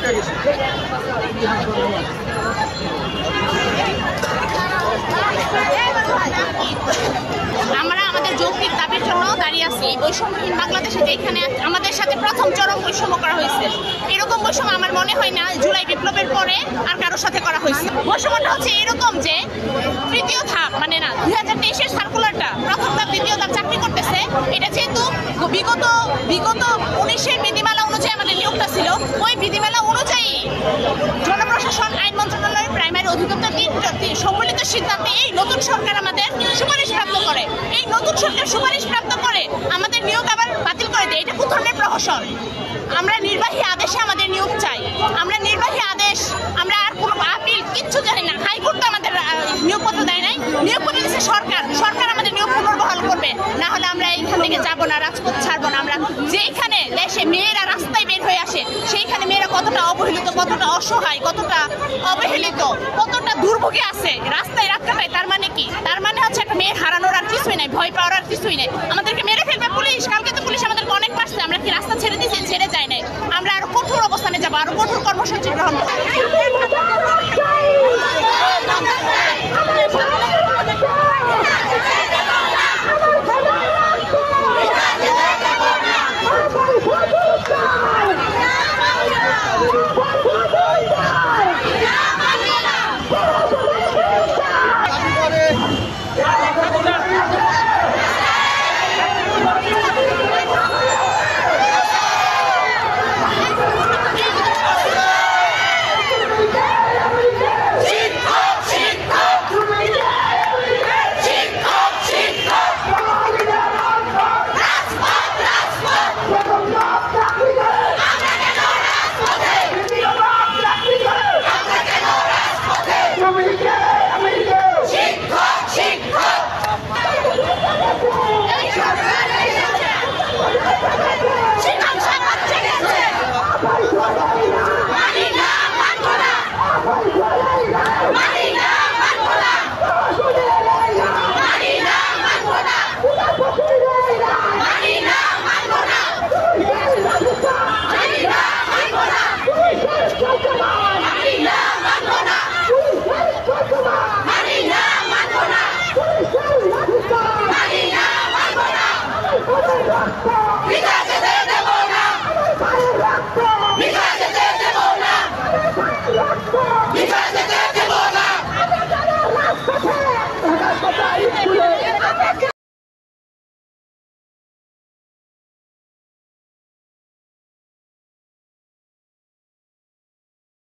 আমরা আমাদের যৌক্তিক দাবির জন্য দাঁড়িয়ে আছি এই বৈষম্যহীন বাংলাদেশে, যেখানে আমাদের সাথে প্রথম চরম বৈষম্য করা হয়েছে। এরকম বৈষম্য আমার মনে হয় না জুলাই বিপ্লবের পরে আর কারোর সাথে করা হয়েছে। বৈষম্যটা হচ্ছে এরকম যে তৃতীয় ধাপ মানে না 2023-এর সার্কুলারটা প্রথম ধাপ দ্বিতীয় ধাপ চাকরি করতেছে। এটা যেহেতু বিগত 19-এর বিধিমালা অনুযায়ী আমাদের নিয়োগটা ছিল, ওই বিধিমালা অনুযায়ী জনপ্রশাসন আইন মন্ত্রণালয়ের প্রাইমারি অধিদপ্তর সম্মিলিত সিদ্ধান্তে এই নতুন সরকার আমাদের সুপারিশ প্রাপ্ত করে। এই নতুন সরকার সুপারিশ প্রাপ্ত করে আমাদের নিয়োগ আবার বাতিল করে দেয়। এটা কোন ধরনের প্রহসন? আমরা নির্বাহী আদেশে আমাদের নিয়োগ চাই। আমরা নির্বাহী আদেশ, আমরা আর কোনো আপিল কিচ্ছু জানি না। হাইকোর্ট তো আমাদের নিয়োগপত্র দেয় নাই, নিয়োগপত্র দিচ্ছে সরকার। সরকার আমাদের নিয়োগ পুনর্বহাল করবে, না হলে আমরা এইখান থেকে যাবো না, রাজপথ ছাড়বো না। আমরা যেইখানে দেশে মেয়েরা রাস্তায় বের হয়ে আসে, সেইখানে মেয়েরা কতটা অবহেলিত, কতটা অসহায়, কতটা অবহেলিত, কতটা দুর্ভোগে আছে রাস্তায় রাত কাটায়। তার মানে কি? তার মানে হচ্ছে একটা মেয়ের হারানোর আর কিছুই নাই, ভয় পাওয়ার আর কিছুই নেই। আমাদেরকে মেরে ফেলবে পুলিশ। কালকে তো পুলিশ আমাদেরকে অনেক মারছে, আমরা কি রাস্তা ছেড়ে দিয়েছি? ছেড়ে যায় নাই। আমরা আরো কঠোর অবস্থানে যাবো, আরো কঠোর কর্মসূচি গ্রহণ করবো। Bye.